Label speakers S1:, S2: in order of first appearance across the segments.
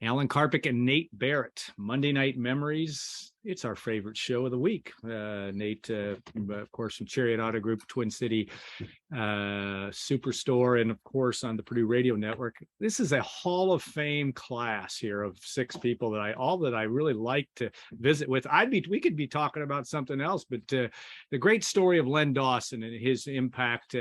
S1: Alan Karpick and Nate Barrett, Monday Night Memories. It's our favorite show of the week. Nate, of course, from Chariot Auto Group, Twin City Superstore, and of course on the Purdue Radio Network. This is a Hall of Fame class here of 6 people that I really like to visit with. We could be talking about something else, but the great story of Len Dawson and his impact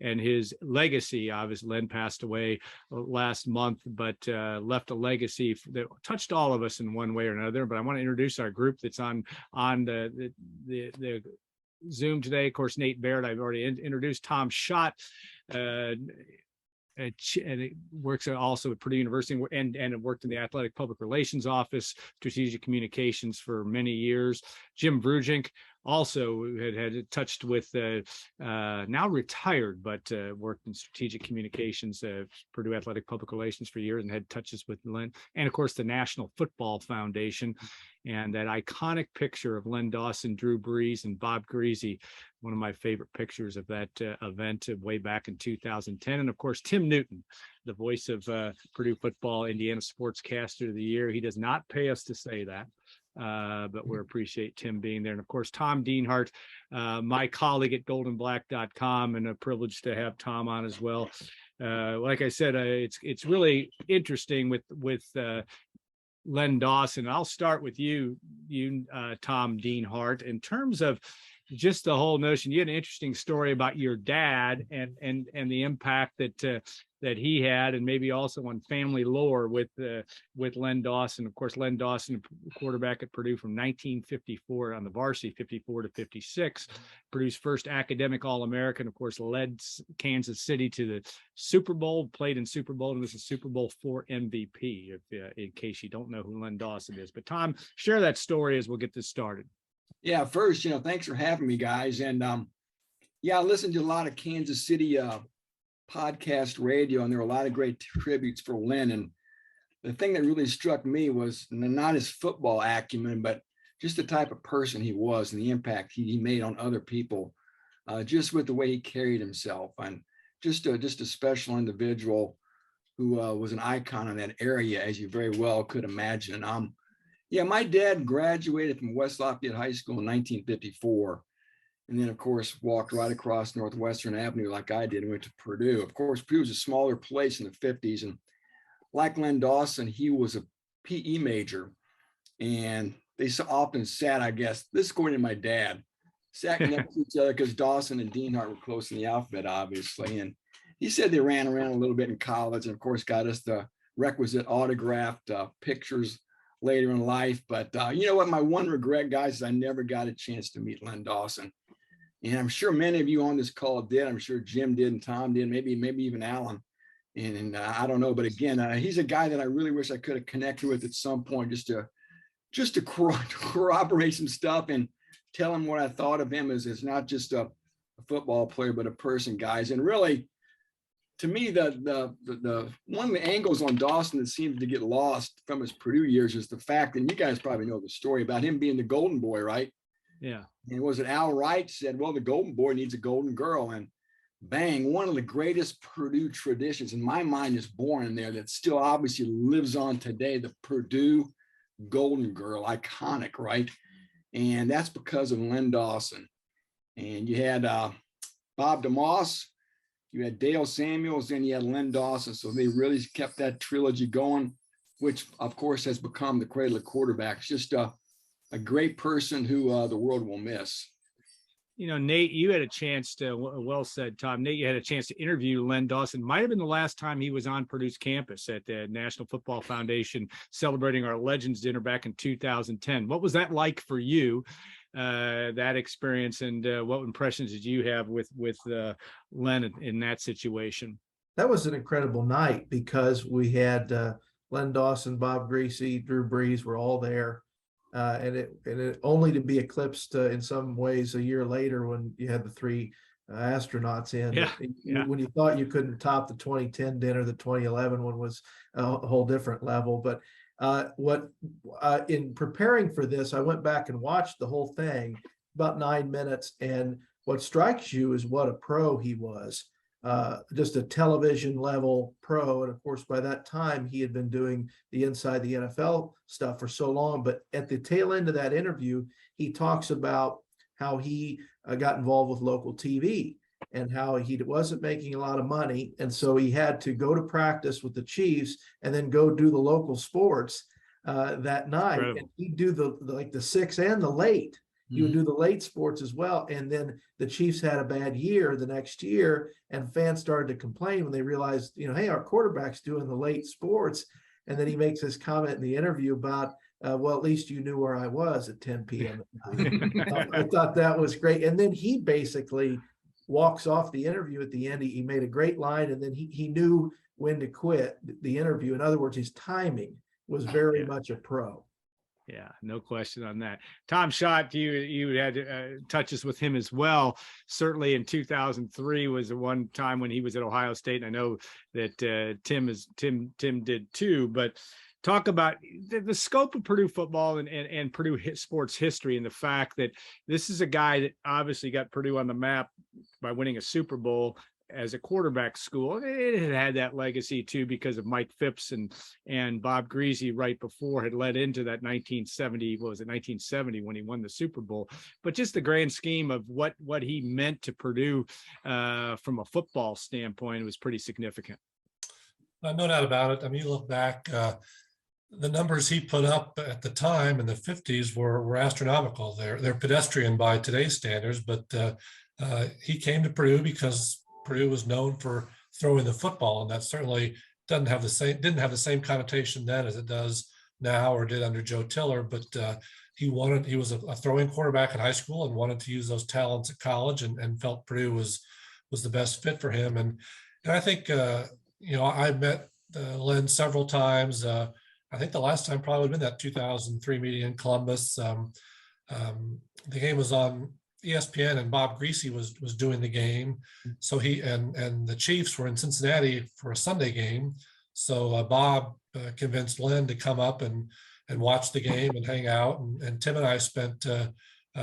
S1: and his legacy. Obviously, Len passed away last month, but left a legacy that touched all of us in one way or another. But I want to introduce our group that's on the Zoom today. Of course, Nate Barrett, I've already introduced. Tom Schott, and it works also at Purdue University and it worked in the athletic public relations office, strategic communications for many years. Jim Vrujink also had touched with now retired, but worked in strategic communications, Purdue athletic public relations for years, and had touches with Len, and of course the National Football Foundation, and that iconic picture of Len Dawson, Drew Brees, and Bob Greasy, one of my favorite pictures of that event way back in 2010. And of course, Tim Newton, the voice of Purdue football, Indiana Sportscaster of the Year. He does not pay us to say that, but we appreciate Tim being there. And of course, Tom Dienhart, my colleague at goldenblack.com, and a privilege to have Tom on as well. Like I said, it's really interesting with Len Dawson. I'll start with you, Tom Dienhart, in terms of just the whole notion. You had an interesting story about your dad and the impact that he had, and maybe also on family lore with Len Dawson. Of course, Len Dawson, quarterback at Purdue from 1954 on the varsity, 54 to 56, Purdue's first academic All-American. Of course, led Kansas City to the Super Bowl, played in Super Bowl, and was a Super Bowl IV MVP, in case you don't know who Len Dawson is. But Tom, share that story as we'll get this started.
S2: Yeah, first, thanks for having me, guys. And I listened to a lot of Kansas City podcast radio, and there were a lot of great tributes for Len. And the thing that really struck me was not his football acumen, but just the type of person he was and the impact he made on other people, just with the way he carried himself, and just a special individual who was an icon in that area, as you very well could imagine. My dad graduated from West Lafayette High School in 1954. And then, of course, walked right across Northwestern Avenue like I did and went to Purdue. Of course, Purdue was a smaller place in the 50s. And like Len Dawson, he was a PE major. And they often sat, I guess, this is according to my dad, sat next to each other because Dawson and Dienhart were close in the alphabet, obviously. And he said they ran around a little bit in college and, of course, got us the requisite autographed pictures later in life. But you know what? My one regret, guys, is I never got a chance to meet Len Dawson. And I'm sure many of you on this call did. I'm sure Jim did and Tom did, maybe even Alan. And I don't know. But again, he's a guy that I really wish I could have connected with at some point just to corroborate some stuff and tell him what I thought of him as not just a football player, but a person, guys. And really, to me, the one of the angles on Dawson that seems to get lost from his Purdue years is the fact, and you guys probably know the story about him being the golden boy, right?
S1: Yeah.
S2: And was it Al Wright said, well, the golden boy needs a golden girl, and bang, one of the greatest Purdue traditions in my mind is born in there that still obviously lives on today, the Purdue golden girl, iconic, right? And that's because of Len Dawson. And you had Bob DeMoss, you had Dale Samuels, and you had Len Dawson. So they really kept that trilogy going, which of course has become the cradle of quarterbacks. Just a great person who the world will miss.
S1: Nate, you had a chance to, well said, Tom. Nate, you had a chance to interview Len Dawson. Might have been the last time he was on Purdue's campus at the National Football Foundation, celebrating our Legends Dinner back in 2010. What was that like for you, that experience, and what impressions did you have with Len in that situation?
S3: That was an incredible night because we had Len Dawson, Bob Greasy, Drew Brees were all there. And it only to be eclipsed in some ways a year later when you had the 3 astronauts in.
S1: Yeah.
S3: When you thought you couldn't top the 2010 dinner, the 2011 one was a whole different level. But in preparing for this, I went back and watched the whole thing, about 9 minutes. And what strikes you is what a pro he was. just a television level pro. And of course, by that time, he had been doing the inside the NFL stuff for so long. But at the tail end of that interview, he talks about how he got involved with local TV and how he wasn't making a lot of money. And so he had to go to practice with the Chiefs and then go do the local sports that night.
S1: Incredible.
S3: And he'd do the 6 and the late. He would do the late sports as well. And then the Chiefs had a bad year the next year, and fans started to complain when they realized, hey, our quarterback's doing the late sports. And then he makes this comment in the interview about, well, at least you knew where I was at 10 p.m. I thought that was great. And then he basically walks off the interview at the end. He made a great line, and then he knew when to quit the interview. In other words, his timing was very much a pro.
S1: Yeah, no question on that. Tom Schott, you had touches with him as well. Certainly in 2003 was the one time when he was at Ohio State. And I know that Tim did too, but talk about the scope of Purdue football and Purdue sports history, and the fact that this is a guy that obviously got Purdue on the map by winning a Super Bowl as a quarterback school. It had that legacy too, because of Mike Phipps and Bob Greasy right before had led into that 1970 when he won the Super Bowl. But just the grand scheme of what he meant to Purdue from a football standpoint was pretty significant.
S4: No doubt about it. I mean, you look back, the numbers he put up at the time in the 50s were astronomical. They're pedestrian by today's standards, but he came to Purdue because Purdue was known for throwing the football, and that certainly didn't have the same connotation then as it does now, or did under Joe Tiller. But he was a throwing quarterback in high school and wanted to use those talents at college, and felt Purdue was the best fit for him. And I think I met Len several times. I think the last time probably would have been that 2003 meeting in Columbus. The game was on ESPN, and Bob Greasy was doing the game. So he and the Chiefs were in Cincinnati for a Sunday game. So Bob convinced Len to come up and watch the game and hang out. And Tim and I spent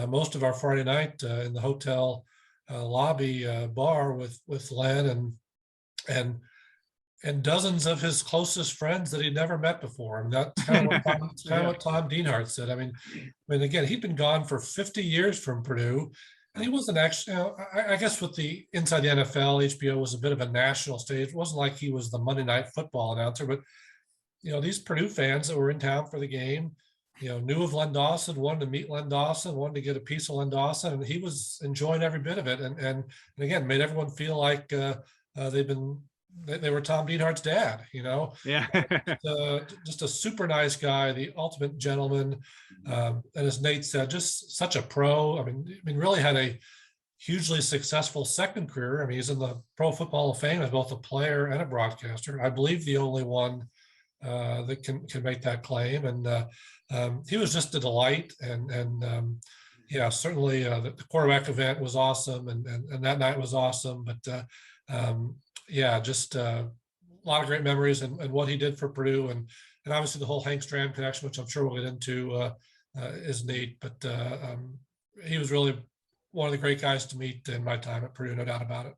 S4: most of our Friday night in the hotel lobby bar with Len and dozens of his closest friends that he'd never met before. And that's kind of what Tom Dienhart said. I mean, again, he'd been gone for 50 years from Purdue, and he wasn't actually, I guess with the Inside the NFL, HBO was a bit of a national stage. It wasn't like he was the Monday Night Football announcer, but, these Purdue fans that were in town for the game, knew of Len Dawson, wanted to meet Len Dawson, wanted to get a piece of Len Dawson, and he was enjoying every bit of it. And again, made everyone feel like they were Tom Dienhart's dad,
S1: Yeah.
S4: just a super nice guy, the ultimate gentleman. And as Nate said, just such a pro. I mean, really had a hugely successful second career. I mean, he's in the Pro Football Hall of Fame as both a player and a broadcaster. I believe the only one that can make that claim. And he was just a delight. And certainly the quarterback event was awesome, and that night was awesome. But just a lot of great memories and what he did for Purdue, and obviously the whole Hank Stram connection, which I'm sure we'll get into, is neat. But he was really one of the great guys to meet in my time at Purdue, no doubt about it.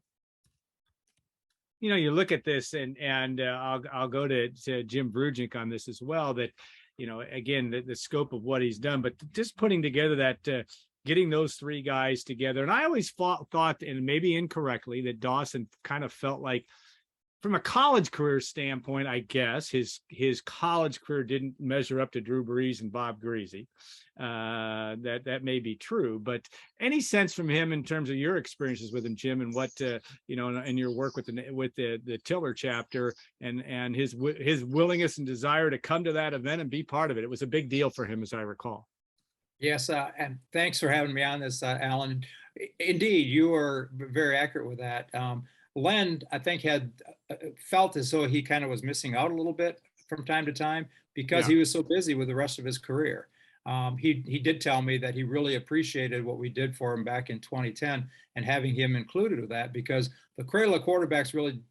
S1: You look at this, and I'll go to Jim Brugink on this as well. That again, the scope of what he's done, but just putting together that. Getting those three guys together. And I always thought, and maybe incorrectly, that Dawson kind of felt like, from a college career standpoint, I guess his college career didn't measure up to Drew Brees and Bob Greasy. That may be true, but any sense from him in terms of your experiences with him, Jim, and what and your work with the Tiller chapter, and his willingness and desire to come to that event and be part of it. It was a big deal for him, as I recall.
S5: Yes, and thanks for having me on this, Alan. Indeed, you are very accurate with that. Len, I think, had felt as though he kind of was missing out a little bit from time to time because he was so busy with the rest of his career. He did tell me that he really appreciated what we did for him back in 2010 and having him included with that, because the Cradle of Quarterbacks really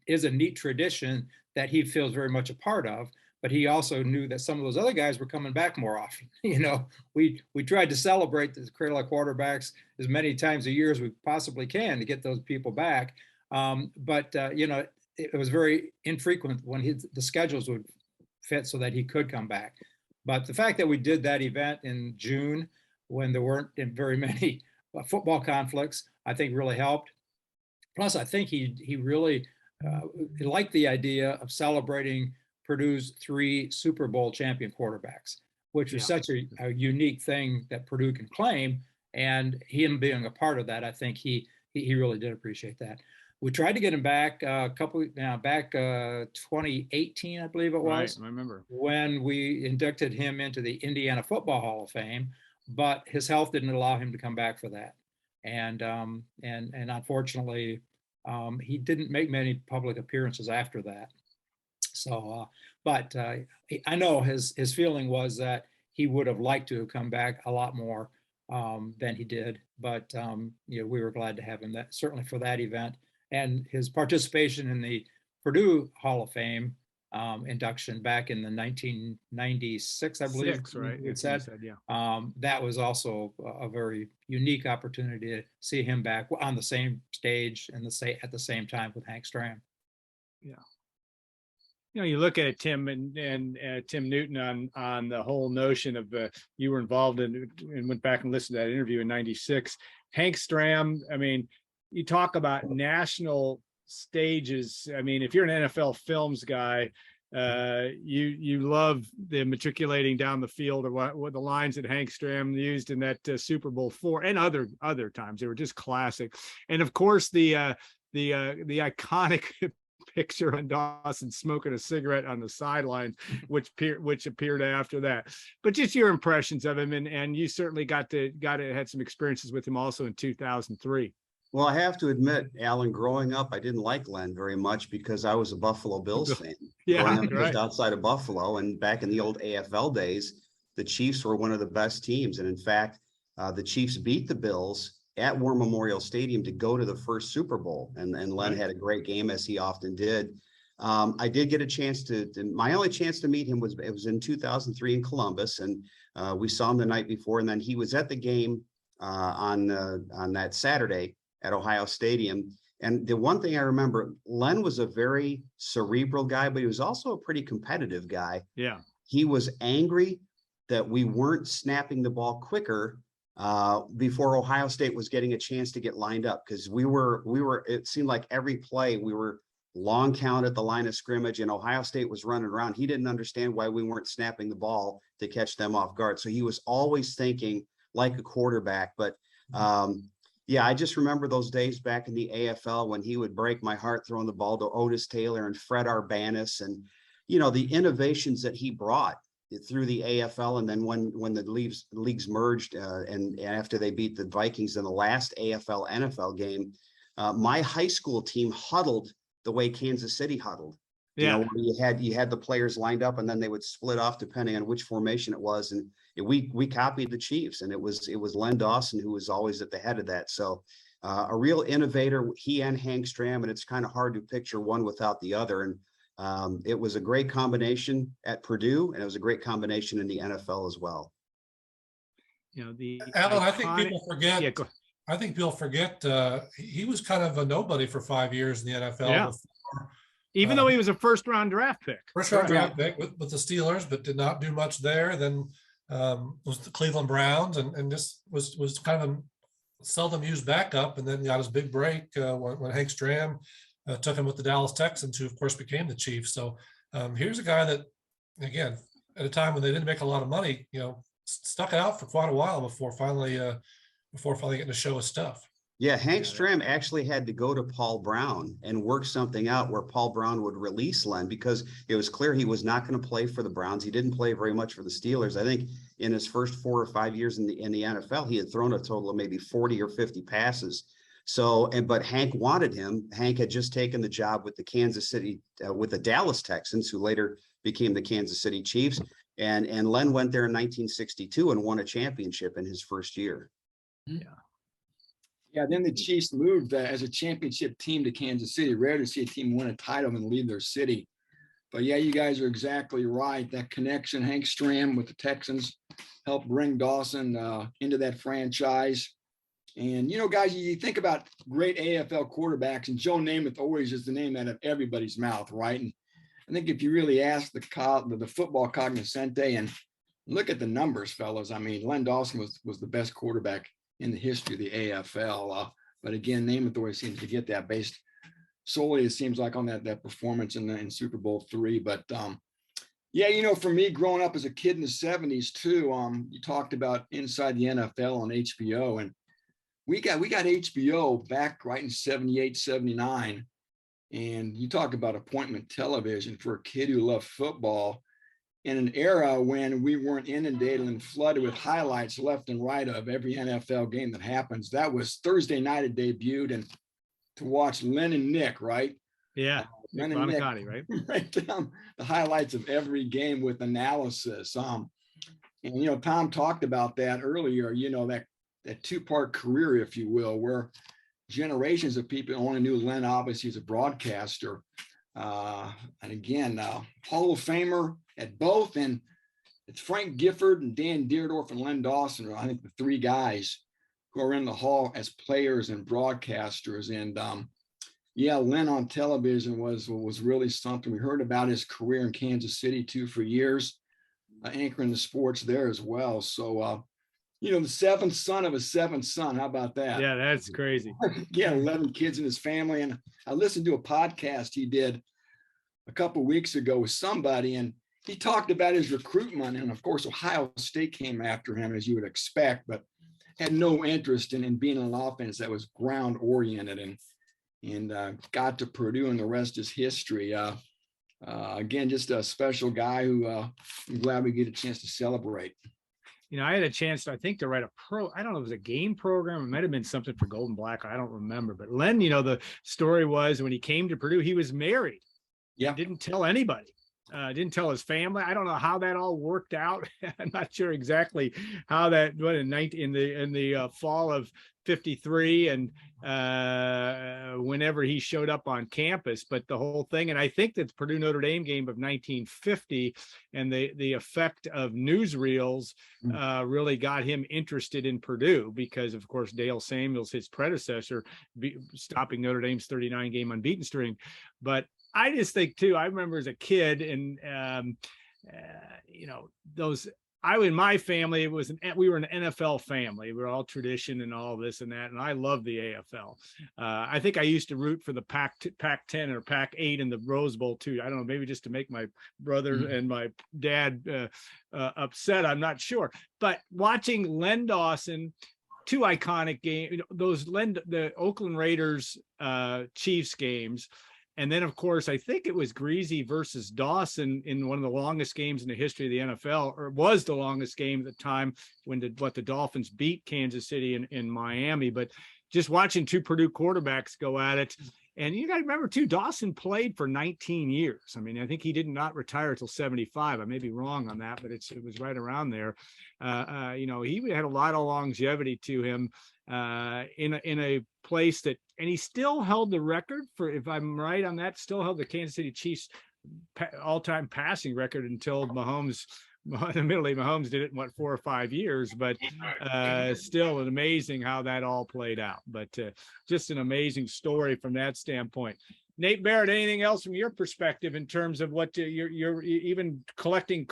S5: is a neat tradition that he feels very much a part of. But he also knew that some of those other guys were coming back more often. We tried to celebrate the Cradle of Quarterbacks as many times a year as we possibly can to get those people back. But it was very infrequent when the schedules would fit so that he could come back. But the fact that we did that event in June when there weren't very many football conflicts, I think really helped. Plus, I think he really liked the idea of celebrating Purdue's 3 Super Bowl champion quarterbacks, which was such a unique thing that Purdue can claim. And him being a part of that, I think he really did appreciate that. We tried to get him back back 2018, I believe it was.
S1: Right, I remember.
S5: When we inducted him into the Indiana Football Hall of Fame, but his health didn't allow him to come back for that. And unfortunately, he didn't make many public appearances after that. So, but I know his feeling was that he would have liked to have come back a lot more than he did. But we were glad to have him certainly for that event, and his participation in the Purdue Hall of Fame induction back in the 1996, I believe.
S1: Right.
S5: It said, that was also a very unique opportunity to see him back on the same stage and at the same time with Hank Stram.
S1: Yeah. You look at Tim and Tim Newton on the whole notion of you were involved in and went back and listened to that interview in '96. Hank Stram, I mean, you talk about national stages. I mean, if you're an NFL films guy, you love the matriculating down the field or what the lines that Hank Stram used in that Super Bowl IV and other times. They were just classic. And of course, the iconic picture of Dawson smoking a cigarette on the sideline, which appeared after that. But just your impressions of him, and you certainly had some experiences with him also in 2003.
S6: Well, I have to admit, Alan, growing up, I didn't like Len very much because I was a Buffalo Bills fan. Growing up just outside of Buffalo, and back in the old AFL days, the Chiefs were one of the best teams. And in fact, the Chiefs beat the Bills at War Memorial Stadium to go to the first Super Bowl. And Len had a great game, as he often did. I did get a chance my only chance to meet him was in 2003 in Columbus. And we saw him the night before. And then he was at the game on that Saturday at Ohio Stadium. And the one thing I remember, Len was a very cerebral guy, but he was also a pretty competitive guy.
S1: Yeah.
S6: He was angry that we weren't snapping the ball quicker before Ohio State was getting a chance to get lined up, because we were, it seemed like every play we were long count at the line of scrimmage and Ohio State was running around. He didn't understand why we weren't snapping the ball to catch them off guard. So he was always thinking like a quarterback. But yeah, I just remember those days back in the AFL when he would break my heart throwing the ball to Otis Taylor and Fred Arbanis, and the innovations that he brought through the AFL. And then when the leagues merged and after they beat the Vikings in the last AFL NFL game, my high school team huddled the way Kansas City huddled.
S1: Yeah.
S6: You had the players lined up and then they would split off depending on which formation it was. And we copied the Chiefs, and it was Len Dawson who was always at the head of that. So a real innovator, he and Hank Stram, and it's kind of hard to picture one without the other. And it was a great combination at Purdue, and it was a great combination in the NFL as well.
S4: Alan, I think people forget. Yeah, I think people forget he was kind of a nobody for 5 years in the NFL.
S1: Yeah.
S4: Before,
S1: even though he was a first-round draft pick.
S4: First-round draft pick with the Steelers, but did not do much there. Then was the Cleveland Browns, and just was kind of a seldom used backup, and then got his big break when Hank Stram took him with the Dallas Texans, who of course became the Chiefs. So here's a guy that, again, at a time when they didn't make a lot of money, stuck it out for quite a while before finally getting to show his stuff.
S6: Yeah, Hank Stram actually had to go to Paul Brown and work something out where Paul Brown would release Len, because it was clear he was not going to play for the Browns. He didn't play very much for the Steelers. I think in his first 4 or 5 years in the NFL, he had thrown a total of maybe 40 or 50 passes. So, but Hank wanted him. Hank had just taken the job with the Dallas Texans, who later became the Kansas City Chiefs. And Len went there in 1962 and won a championship in his first year.
S1: Yeah.
S2: Yeah, then the Chiefs moved as a championship team to Kansas City. Rare to see a team win a title and leave their city. But yeah, you guys are exactly right. That connection, Hank Stram with the Texans, helped bring Dawson into that franchise. And, you know, guys, you think about great AFL quarterbacks, and Joe Namath always is the name out of everybody's mouth, right? And I think if you really ask the football cognoscente and look at the numbers, fellas, I mean, Len Dawson was the best quarterback in the history of the AFL. But again, Namath always seems to get that based solely, it seems like, on that performance in Super Bowl III. But yeah, you know, for me growing up as a kid in the 70s too, you talked about Inside the NFL on HBO, and we got HBO back right in 78, 79. And you talk about appointment television for a kid who loved football in an era when we weren't inundated and flooded with highlights left and right of every NFL game that happens. That was Thursday night it debuted, and to watch Len and Nick, right?
S1: Yeah.
S2: Len and Nick,
S1: right?
S2: Right down the highlights of every game with analysis. And, you know, Tom talked about that earlier, you know, that two-part career, if you will, where generations of people only knew Len obviously as a broadcaster. And again, Hall of Famer at both. And it's Frank Gifford and Dan Deerdorf and Len Dawson are, I think, the three guys who are in the Hall as players and broadcasters. And yeah, Len on television was really something. We heard about his career in Kansas City too for years, anchoring the sports there as well. So, you know, the seventh son of a seventh son. How about that?
S1: Yeah, that's crazy.
S2: Yeah, 11 kids in his family. And I listened to a podcast he did a couple of weeks ago with somebody, and he talked about his recruitment. And of course, Ohio State came after him, as you would expect, but had no interest in being an offense that was ground oriented, and got to Purdue, and the rest is history. Again, just a special guy who I'm glad we get a chance to celebrate.
S1: You know, I had a chance, I think, to write I don't know, it was a game program. It might've been something for Golden Black. I don't remember, but Len, you know, the story was when he came to Purdue, he was married.
S2: Yeah.
S1: He didn't tell anybody. Didn't tell his family. I don't know how that all worked out. I'm not sure exactly how that went in the fall of 53 and whenever he showed up on campus, but the whole thing. And I think that the Purdue Notre Dame game of 1950 and the effect of newsreels really got him interested in Purdue, because of course Dale Samuels, his predecessor, stopping Notre Dame's 39 game unbeaten string. But I just think too, I remember as a kid, and you know, in my family, we were an NFL family. We were all tradition and all this and that. And I love the AFL. I think I used to root for the Pac-10 or Pac-8 in the Rose Bowl too. I don't know, maybe just to make my brother and my dad upset. I'm not sure. But watching Len Dawson, two iconic games, you know, the Oakland Raiders Chiefs games. And then, of course, I think it was Greasy versus Dawson in one of the longest games in the history of the NFL, or was the longest game at the time when the Dolphins beat Kansas City in Miami. But just watching two Purdue quarterbacks go at it. And you got to remember, too, Dawson played for 19 years. I mean, I think he did not retire till 75. I may be wrong on that, but it was right around there. You know, he had a lot of longevity to him in a place that, and he still held the record for, if I'm right on that, still held the Kansas City Chiefs all-time passing record until Mahomes did it in 4 or 5 years, but still amazing how that all played out. But just an amazing story from that standpoint. Nate Barrett, anything else from your perspective in terms of what you're even collecting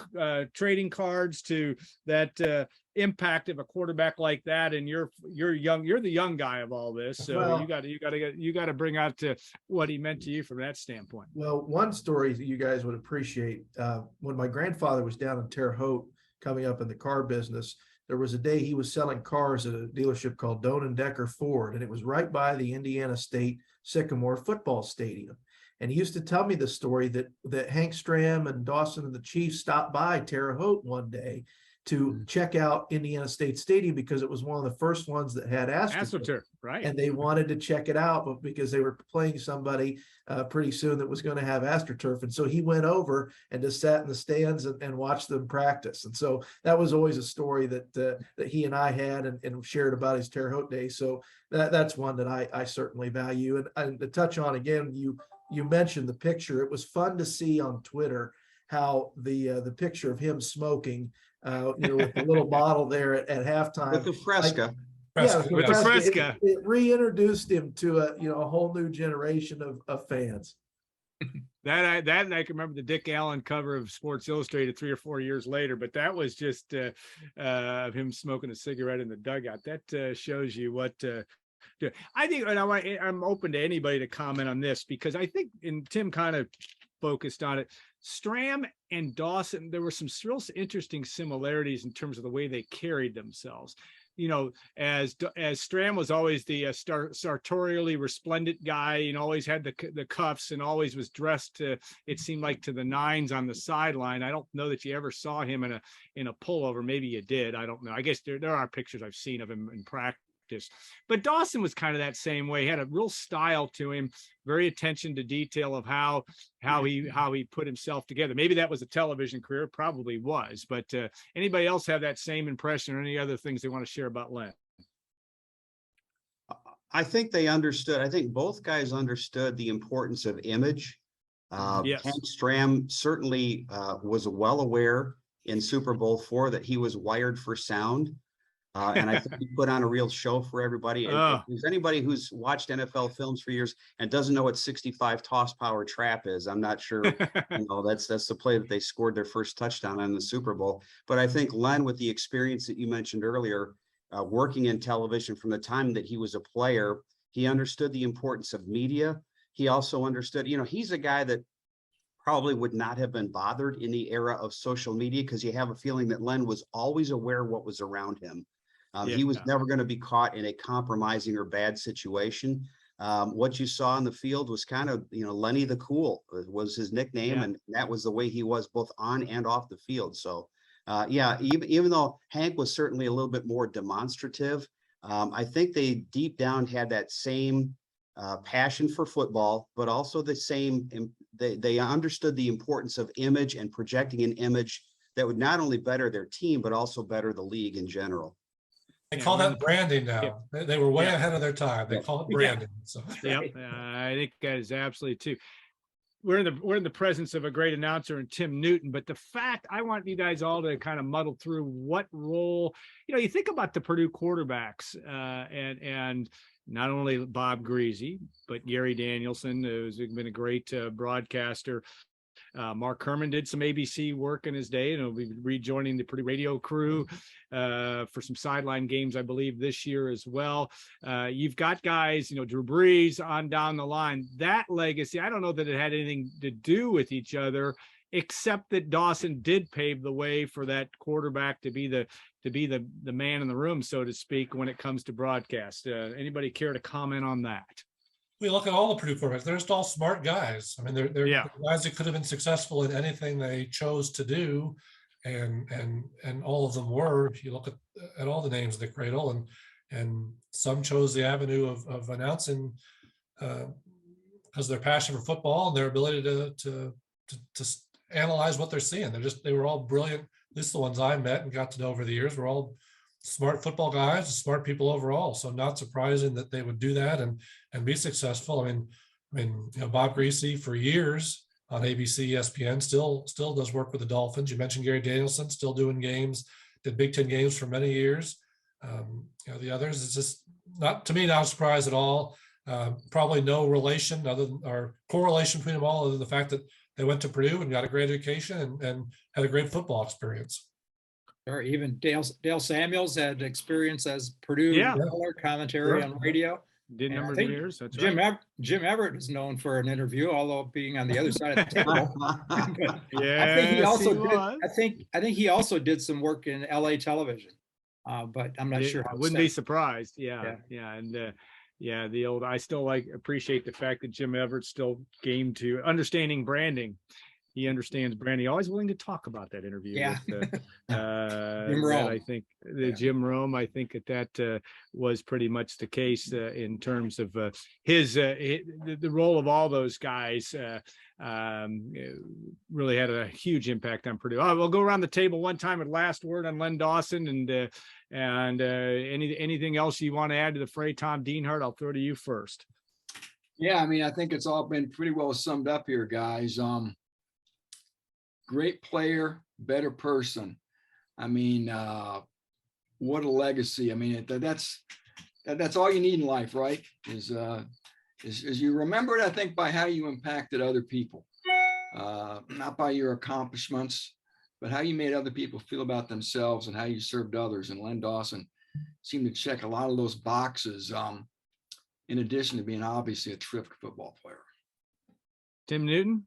S1: trading cards to that impact of a quarterback like that? And you're the young guy of all this, so well, you got to bring out to what he meant to you from that standpoint.
S3: Well, one story that you guys would appreciate, when my grandfather was down in Terre Haute coming up in the car business, there was a day he was selling cars at a dealership called Doan & Decker Ford, and it was right by the Indiana State Sycamore football stadium. And he used to tell me the story that Hank Stram and Dawson and the Chiefs stopped by Terre Haute one day to check out Indiana State Stadium because it was one of the first ones that had AstroTurf,
S1: right?
S3: And they wanted to check it out, but because they were playing somebody pretty soon that was going to have AstroTurf. And so he went over and just sat in the stands and watched them practice. And so that was always a story that he and I had and shared about his Terre Haute days. So that's one that I certainly value. And to touch on again, you mentioned the picture. It was fun to see on Twitter how the picture of him smoking, with the little bottle there at halftime.
S6: With the Fresca.
S3: Yeah,
S4: Prescott,
S1: With the
S4: yes.
S1: Fresca.
S3: It reintroduced him to a whole new generation of fans.
S1: That and I can remember the Dick Allen cover of Sports Illustrated 3 or 4 years later, but that was just of him smoking a cigarette in the dugout. That shows you what I think, and I'm open to anybody to comment on this, because I think, and Tim kind of focused on it, Stram and Dawson, there were some real interesting similarities in terms of the way they carried themselves. You know, as Stram was always the sartorially resplendent guy, and always had the cuffs and always was dressed to, it seemed like, to the nines on the sideline. I don't know that you ever saw him in a pullover. Maybe you did. I don't know. I guess there are pictures I've seen of him in practice. But Dawson was kind of that same way. He had a real style to him, very attention to detail of how he put himself together. Maybe that was a television career, probably was. But anybody else have that same impression, or any other things they want to share about Len?
S6: I think they understood. I think both guys understood the importance of image.
S1: Yes.
S6: Hank Stram certainly was well aware in Super Bowl IV that he was wired for sound. And I think he put on a real show for everybody. And if there's anybody who's watched NFL films for years and doesn't know what 65 toss power trap is, I'm not sure. That's the play that they scored their first touchdown on in the Super Bowl. But I think Len, with the experience that you mentioned earlier, working in television from the time that he was a player, he understood the importance of media. He also understood, he's a guy that probably would not have been bothered in the era of social media, because you have a feeling that Len was always aware of what was around him. He was never going to be caught in a compromising or bad situation. What you saw on the field was kind of, Lenny the Cool was his nickname, and that was the way he was both on and off the field. So, even though Hank was certainly a little bit more demonstrative, I think they deep down had that same passion for football, but also the same, they understood the importance of image and projecting an image that would not only better their team, but also better the league in general.
S4: They call that branding now. They were way ahead of their time. They call it branding. So
S1: I think that is absolutely too. We're in the presence of a great announcer in Tim Newton, but the fact, I want you guys all to kind of muddle through what role, you think about the Purdue quarterbacks, and not only Bob Greasy, but Gary Danielson, who's been a great broadcaster. Mark Herman did some ABC work in his day, and he'll be rejoining the Purdue radio crew for some sideline games, I believe, this year as well. You've got guys, Drew Brees on down the line. That legacy, I don't know that it had anything to do with each other, except that Dawson did pave the way for that quarterback to be the man in the room, so to speak, when it comes to broadcast. Anybody care to comment on that?
S4: We look at all the Purdue quarterbacks. They're just all smart guys. I mean, they're guys that could have been successful in anything they chose to do, and all of them were. If you look at all the names of the cradle, and some chose the avenue of announcing because of their passion for football and their ability to analyze what they're seeing. They were all brilliant. At least the ones I met and got to know over the years were all smart football guys, smart people overall. So not surprising that they would do that and be successful. I mean, Bob Greasy for years on ABC, ESPN still does work with the Dolphins. You mentioned Gary Danielson, still doing games, did Big Ten games for many years. The others, it's just not, to me, not a surprise at all. Probably no relation or correlation between them all, other than the fact that they went to Purdue and got a great education and had a great football experience.
S5: Or even Dale Samuels had experience as Purdue color commentary on radio.
S1: Did a number of years. That's
S5: Jim
S1: right.
S5: Jim Everett is known for an interview, although being on the other side of the table.
S1: Yeah,
S5: I think he also did. I think he also did some work in LA television, but I'm not sure.
S1: I wouldn't be surprised. And the old. I still appreciate the fact that Jim Everett still game to understanding branding. He understands branding. Always willing to talk about that interview.
S5: Yeah.
S1: With,
S5: Jim Rome.
S1: I think Jim Rome. I think that was pretty much the case in terms of the role of all those guys. Really had a huge impact on Purdue. We'll go around the table one time with last word on Len Dawson and anything else you want to add to the fray. Tom Dienhart, I'll throw to you first.
S2: Yeah, I mean, I think it's all been pretty well summed up here, guys. Great player, better person. I mean, what a legacy. I mean, that's That's all you need in life, right? Is you remember it, I think, by how you impacted other people, not by your accomplishments, but how you made other people feel about themselves and how you served others. And Len Dawson seemed to check a lot of those boxes, in addition to being obviously a terrific football player.
S1: Tim Newton?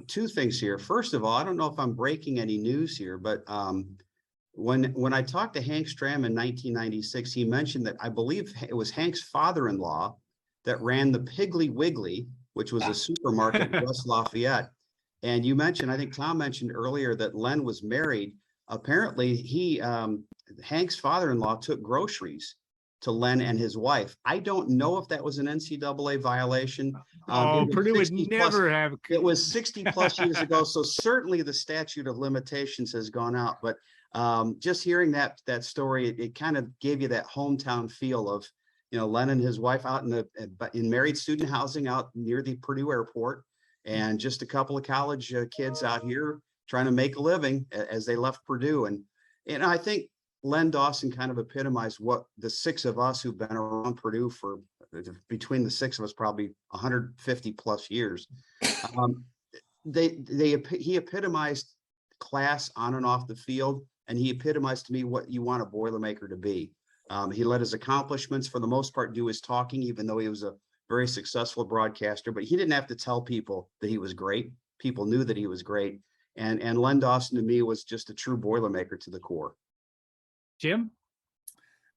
S6: Two things here. First of all, I don't know if I'm breaking any news here, but when I talked to Hank Stram in 1996, he mentioned that I believe it was Hank's father-in-law that ran the Piggly Wiggly, which was a supermarket in West Lafayette. And you mentioned, I think Tom mentioned earlier, that Len was married. Apparently, Hank's father-in-law took groceries to Len and his wife. I don't know if that was an NCAA violation.
S1: Purdue would never have.
S6: It was 60 plus years ago, so certainly the statute of limitations has gone out. But just hearing that story, it kind of gave you that hometown feel of, Len and his wife out in married student housing out near the Purdue airport, and just a couple of college kids out here trying to make a living as they left Purdue. And I think Len Dawson kind of epitomized what the six of us who've been around Purdue for, between the six of us, probably 150 plus years. He epitomized class on and off the field, and he epitomized to me what you want a Boilermaker to be. He let his accomplishments, for the most part, do his talking, even though he was a very successful broadcaster, but he didn't have to tell people that he was great. People knew that he was great. And Len Dawson to me was just a true Boilermaker to the core.
S1: Jim?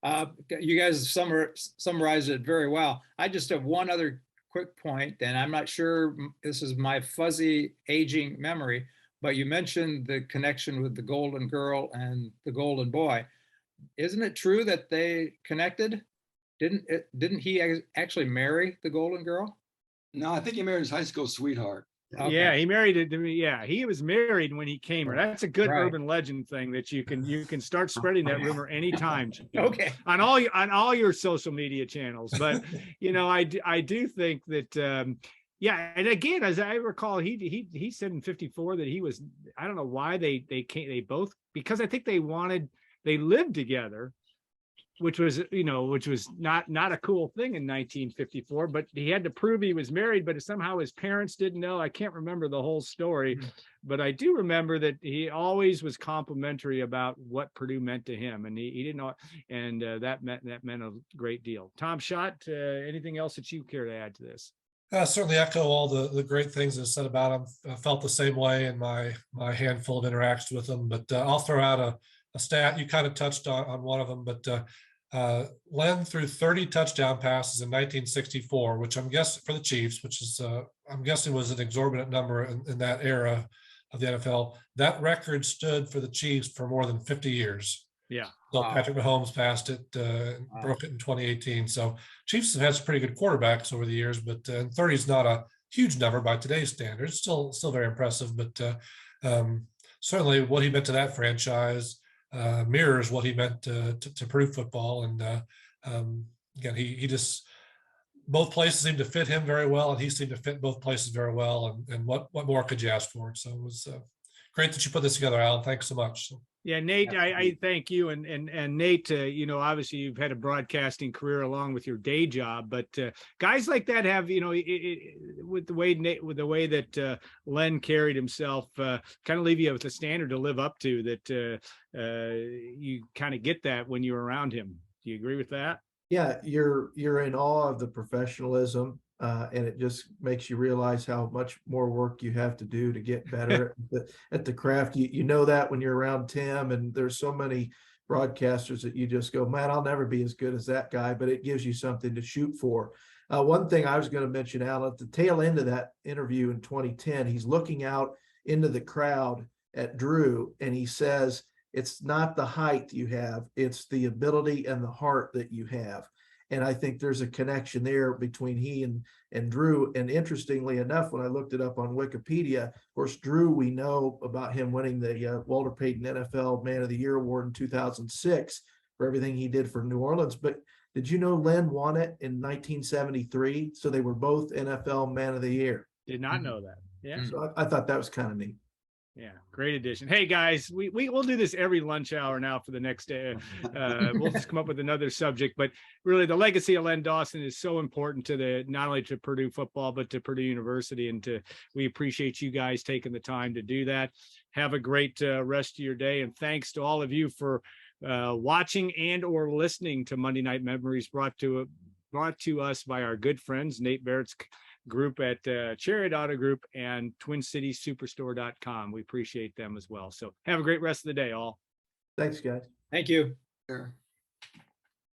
S5: You guys summarized it very well. I just have one other quick point, and I'm not sure, this is my fuzzy aging memory, but you mentioned the connection with the Golden Girl and the Golden Boy. Isn't it true that they connected? Didn't he actually marry the Golden Girl?
S2: No, I think he married his high school sweetheart.
S5: Okay.
S1: Yeah, he married it to me. Yeah, he was married when he came here. That's a good
S5: Right.
S1: urban legend thing that you can start spreading that rumor anytime.
S5: Okay.
S1: On all your social media channels. But I do think that yeah, and again, as I recall, he said in 54 that he was, I don't know why they both, because I think they lived together, which was not a cool thing in 1954, but he had to prove he was married, but somehow his parents didn't know. I can't remember the whole story, but I do remember that he always was complimentary about what Purdue meant to him, and he didn't know, and that meant a great deal. Tom Schott, anything else that you care to add to this?
S4: Certainly echo all the great things that are said about him. I felt the same way in my handful of interactions with him, but I'll throw out a stat. You kind of touched on one of them, but Len threw 30 touchdown passes in 1964, which I'm guessing for the Chiefs, which is I'm guessing was an exorbitant number in that era of the NFL. That record stood for the Chiefs for more than 50 years.
S1: Yeah.
S4: So
S5: Wow.
S4: Patrick Mahomes passed it, broke it in 2018. So Chiefs have had some pretty good quarterbacks over the years, but 30 is not a huge number by today's standards. Still very impressive, but certainly what he meant to that franchise mirrors what he meant to Purdue football. And again, he just, both places seemed to fit him very well, and he seemed to fit both places very well. And what more could you ask for? So it was great that you put this together, Alan. Thanks so much.
S1: Yeah, Nate, I thank you. And Nate, obviously you've had a broadcasting career along with your day job, but guys like that have, with the way that Len carried himself, kind of leave you with a standard to live up to, that you kind of get that when you're around him. Do you agree with that?
S3: Yeah, you're in awe of the professionalism, and it just makes you realize how much more work you have to do to get better at the craft. You know that when you're around Tim, and there's so many broadcasters that you just go, man, I'll never be as good as that guy, but it gives you something to shoot for. One thing I was going to mention, Alan, at the tail end of that interview in 2010, he's looking out into the crowd at Drew, and he says, it's not the height you have, it's the ability and the heart that you have. And I think there's a connection there between he and Drew. And interestingly enough, when I looked it up on Wikipedia, of course, Drew, we know about him winning the Walter Payton NFL Man of the Year award in 2006 for everything he did for New Orleans. But did you know Len won it in 1973? So they were both NFL Man of the Year.
S1: Did not know that. Yeah.
S3: So I thought that was kind of neat.
S1: Yeah, great addition. Hey guys, we'll do this every lunch hour now for the next day. We'll just come up with another subject, but really the legacy of Len Dawson is so important to the not only to Purdue football but to Purdue University, and we appreciate you guys taking the time to do that. Have a great rest of your day, and thanks to all of you for watching and or listening to Monday Night Memories, brought to us by our good friends Nate Barrett's group at Chariot Auto Group and TwinCitiesSuperstore.com. We appreciate them as well. So have a great rest of the day, all.
S3: Thanks, guys.
S5: Thank you.
S2: Sure.